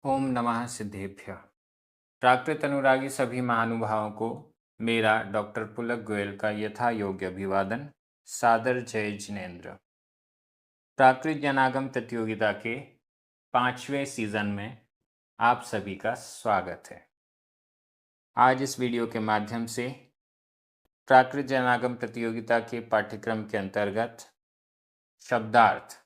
ओम नमः सिद्धेभ्यः। प्राकृत अनुरागी सभी महानुभावों को मेरा डॉक्टर पुलक गोयल का यथा योग्य अभिवादन। सादर जय जिनेन्द्र। प्राकृत जनागम प्रतियोगिता के 5वें सीजन में आप सभी का स्वागत है। आज इस वीडियो के माध्यम से प्राकृत जनागम प्रतियोगिता के पाठ्यक्रम के अंतर्गत शब्दार्थ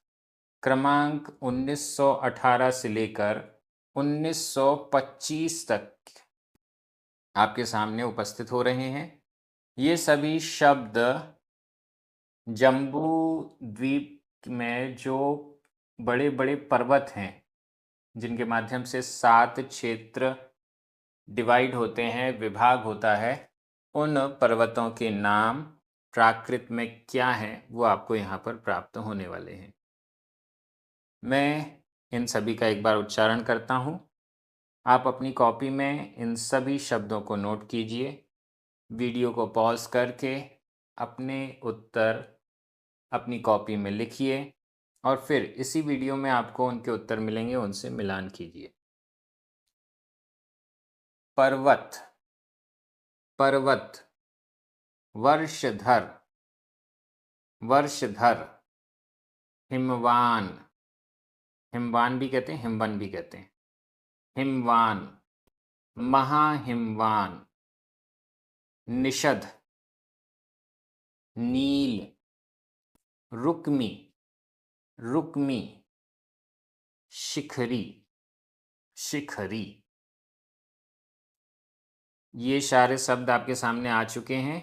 क्रमांक 1918 से लेकर 1925 तक आपके सामने उपस्थित हो रहे हैं। ये सभी शब्द जम्बू द्वीप में जो बड़े बड़े पर्वत हैं, जिनके माध्यम से 7 क्षेत्र डिवाइड होते हैं, विभाग होता है, उन पर्वतों के नाम प्राकृत में क्या हैं वो आपको यहाँ पर प्राप्त होने वाले हैं। मैं इन सभी का एक बार उच्चारण करता हूँ। आप अपनी कॉपी में इन सभी शब्दों को नोट कीजिए। वीडियो को पॉज करके अपने उत्तर अपनी कॉपी में लिखिए और फिर इसी वीडियो में आपको उनके उत्तर मिलेंगे, उनसे मिलान कीजिए। पर्वत, पर्वत। वर्षधर, वर्षधर। हिमवान, हिमवान भी कहते हैं, हिमवन भी कहते हैं। हिमवान, महाहिमवान। निषद, नील। रुक्मी, रुक्मी। शिखरी, शिखरी। ये सारे शब्द आपके सामने आ चुके हैं।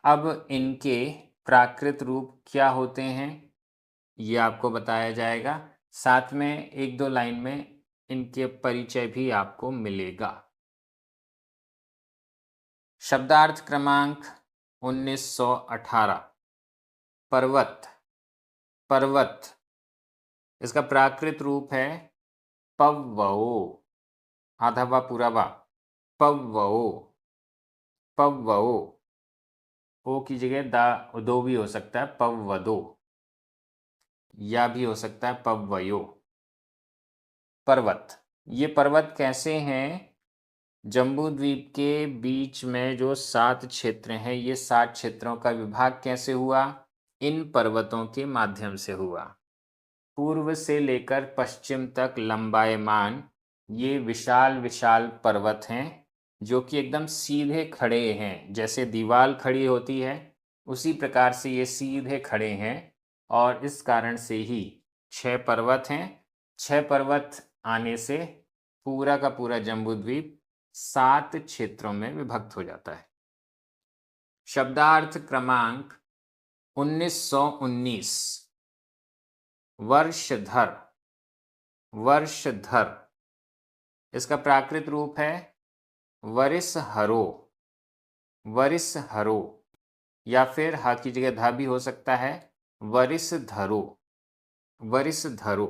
अब इनके प्राकृत रूप क्या होते हैं ये आपको बताया जाएगा। साथ में एक दो लाइन में इनके परिचय भी आपको मिलेगा। शब्दार्थ क्रमांक 1918। पर्वत, पर्वत। इसका प्राकृत रूप है पव्वओ। आधा वा पूरा वा। पव्वओ, पव्वओ। ओ की जगह दो भी हो सकता है, पव्वदो। या भी हो सकता है पव्वयो। पर्वत। ये पर्वत कैसे हैं? जम्बू द्वीप के बीच में जो 7 क्षेत्र हैं, ये 7 क्षेत्रों का विभाग कैसे हुआ? इन पर्वतों के माध्यम से हुआ। पूर्व से लेकर पश्चिम तक लंबायमान ये विशाल विशाल पर्वत हैं, जो कि एकदम सीधे खड़े हैं। जैसे दीवार खड़ी होती है, उसी प्रकार से ये सीधे खड़े हैं और इस कारण से ही 6 पर्वत हैं। 6 पर्वत आने से पूरा का पूरा जम्बूद्वीप 7 क्षेत्रों में विभक्त हो जाता है। शब्दार्थ क्रमांक 1919। वर्षधर, वर्षधर। इसका प्राकृत रूप है वरिसहरो, वरिसहरो। या फिर हा की जगह धा भी हो सकता है, वरिसधरो, वरिसधरो।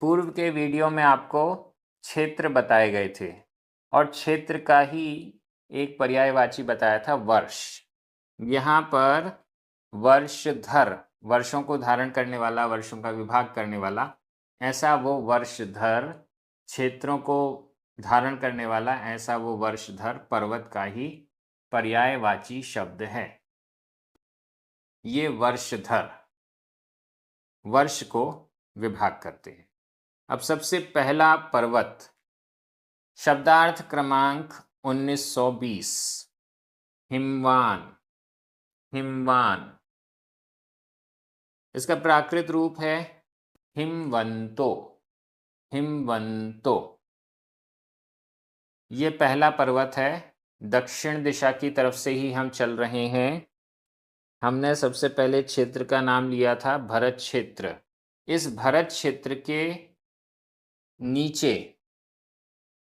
पूर्व के वीडियो में आपको क्षेत्र बताए गए थे और क्षेत्र का ही एक पर्यायवाची बताया था वर्ष। यहाँ पर वर्षधर, वर्षों को धारण करने वाला, वर्षों का विभाग करने वाला, ऐसा वो वर्षधर। क्षेत्रों को धारण करने वाला, ऐसा वो वर्षधर पर्वत का ही पर्यायवाची शब्द है। ये वर्षधर वर्ष को विभाग करते हैं। अब सबसे पहला पर्वत, शब्दार्थ क्रमांक 1920। हिमवान, हिमवान। इसका प्राकृत रूप है हिमवंतो, हिमवंतो। ये पहला पर्वत है। दक्षिण दिशा की तरफ से ही हम चल रहे हैं। हमने सबसे पहले क्षेत्र का नाम लिया था भरत क्षेत्र। इस भरत क्षेत्र के नीचे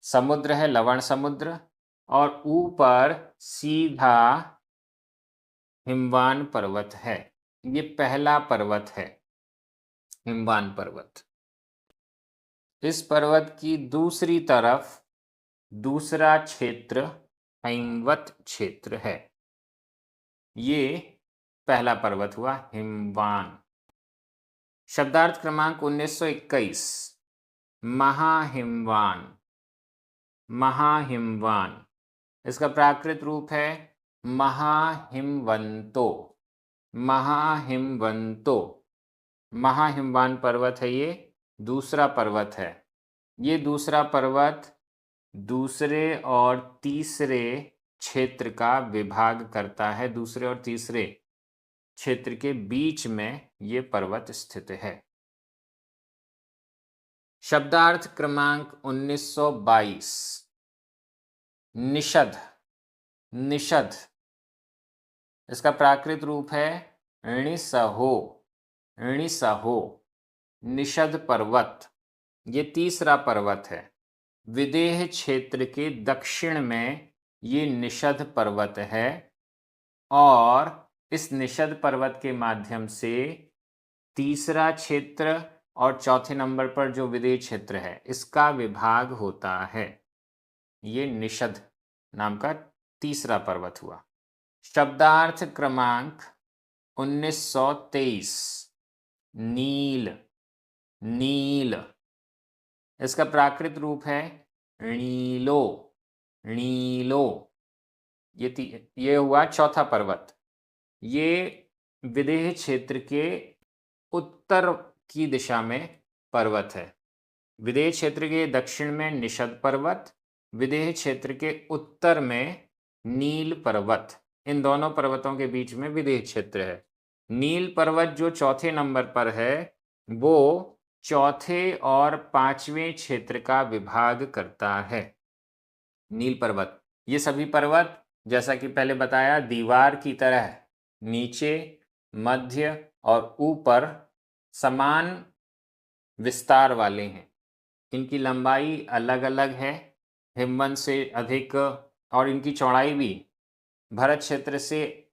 समुद्र है, लवण समुद्र, और ऊपर सीधा हिमवान पर्वत है। ये पहला पर्वत है, हिमवान पर्वत। इस पर्वत की दूसरी तरफ दूसरा क्षेत्र हिमवत क्षेत्र है। ये पहला पर्वत हुआ हिमवान। शब्दार्थ क्रमांक 1921। महाहिमवान, महाहिमवान। इसका प्राकृत रूप है महाहिमवंतो, महाहिमवंतो। महाहिमवान पर्वत है, ये दूसरा पर्वत है। ये दूसरा पर्वत दूसरे और तीसरे क्षेत्र का विभाग करता है। दूसरे और तीसरे क्षेत्र के बीच में ये पर्वत स्थित है। शब्दार्थ क्रमांक 1922, निषद, निषद। इसका प्राकृत रूप है ऋणिसहो, ऋणिसहो, निषद पर्वत। ये तीसरा पर्वत है। विदेह क्षेत्र के दक्षिण में ये निषद पर्वत है और इस निषद पर्वत के माध्यम से तीसरा क्षेत्र और चौथे नंबर पर जो विदेह क्षेत्र है इसका विभाग होता है। ये निषद नाम का तीसरा पर्वत हुआ। शब्दार्थ क्रमांक 1923, नील, नील। इसका प्राकृत रूप है नीलो, नीलो। ये हुआ चौथा पर्वत। ये विदेह क्षेत्र के उत्तर की दिशा में पर्वत है। विदेह क्षेत्र के दक्षिण में निषद पर्वत, विदेह क्षेत्र के उत्तर में नील पर्वत। इन दोनों पर्वतों के बीच में विदेह क्षेत्र है। नील पर्वत जो चौथे नंबर पर है वो चौथे और पांचवें क्षेत्र का विभाग करता है। नील पर्वत, ये सभी पर्वत जैसा कि पहले बताया दीवार की तरह नीचे, मध्य और ऊपर समान विस्तार वाले हैं। इनकी लंबाई अलग अलग है, हिमवंत से अधिक, और इनकी चौड़ाई भी भरत क्षेत्र से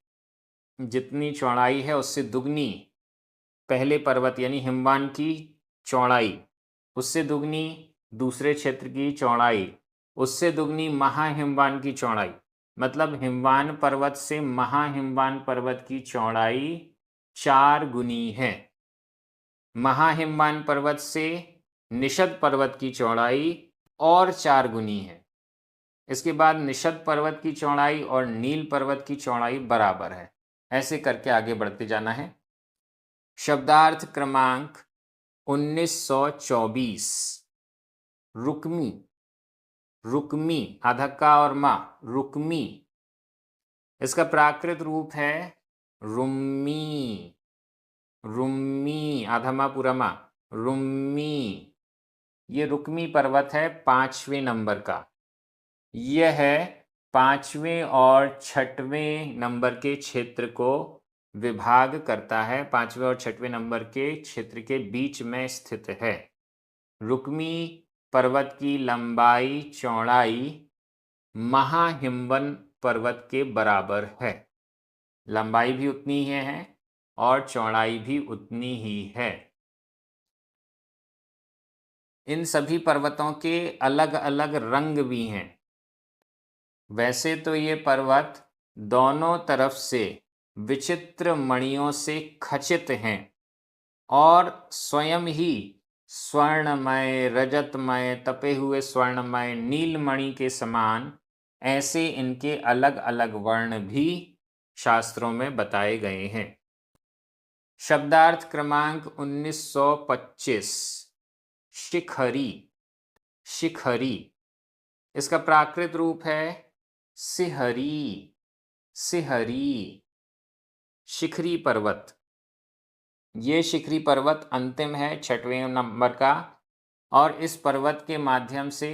जितनी चौड़ाई है उससे दुगनी पहले पर्वत यानी हिमवान की चौड़ाई, उससे दुगनी दूसरे क्षेत्र की चौड़ाई, उससे दुगनी महाहिमवान की चौड़ाई। मतलब हिमवान पर्वत से महाहिमवान पर्वत की चौड़ाई 4 गुनी है। महाहिमवान पर्वत से निषद पर्वत की चौड़ाई और 4 गुनी है। इसके बाद निषद पर्वत की चौड़ाई और नील पर्वत की चौड़ाई बराबर है। ऐसे करके आगे बढ़ते जाना है। शब्दार्थ क्रमांक 1924, रुक्मी, रुक्मी, आधा का और मा, रुक्मी। इसका प्राकृत रूप है रुम्मी, रुम्मी, आधा मा पूरा मा, रुम्मी। ये रुक्मी पर्वत है 5वें नंबर का। यह है 5वें और 6वें नंबर के क्षेत्र को विभाग करता है। 5वें और 6वें नंबर के क्षेत्र के बीच में स्थित है। रुक्मी पर्वत की लंबाई चौड़ाई महाहिमवन पर्वत के बराबर है। लंबाई भी उतनी ही है और चौड़ाई भी उतनी ही है। इन सभी पर्वतों के अलग अलग रंग भी हैं। वैसे तो ये पर्वत दोनों तरफ से विचित्र मणियों से खचित हैं और स्वयं ही स्वर्णमय, रजतमय, तपे हुए स्वर्णमय, नीलमणि के समान ऐसे इनके अलग अलग वर्ण भी शास्त्रों में बताए गए हैं। शब्दार्थ क्रमांक 1925, शिखरी, शिखरी। इसका प्राकृत रूप है सिहरी, सिहरी, शिखरी पर्वत। ये शिखरी पर्वत अंतिम है 6वें नंबर का और इस पर्वत के माध्यम से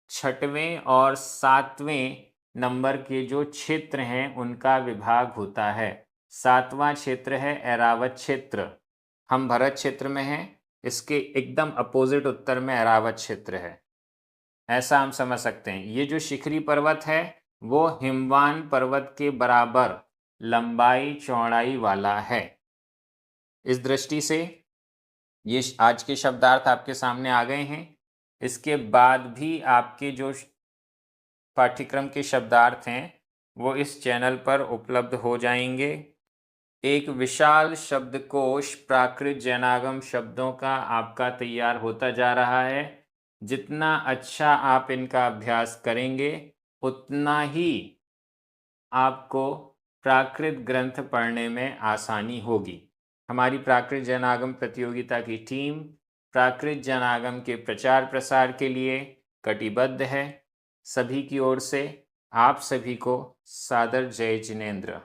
6वें और 7वें नंबर के जो क्षेत्र हैं उनका विभाग होता है। 7वां क्षेत्र है ऐरावत क्षेत्र। हम भरत क्षेत्र में हैं, इसके एकदम अपोजिट उत्तर में ऐरावत क्षेत्र है। ऐसा हम समझ सकते हैं। ये जो शिखरी पर्वत है वो हिमवान पर्वत के बराबर लंबाई चौड़ाई वाला है। इस दृष्टि से ये आज के शब्दार्थ आपके सामने आ गए हैं। इसके बाद भी आपके जो पाठ्यक्रम के शब्दार्थ हैं वो इस चैनल पर उपलब्ध हो जाएंगे। एक विशाल शब्दकोश प्राकृत जैनागम शब्दों का आपका तैयार होता जा रहा है। जितना अच्छा आप इनका अभ्यास करेंगे उतना ही आपको प्राकृत ग्रंथ पढ़ने में आसानी होगी। हमारी प्राकृत जनागम प्रतियोगिता की टीम प्राकृत जनागम के प्रचार प्रसार के लिए कटिबद्ध है। सभी की ओर से आप सभी को सादर जय जिनेंद्र।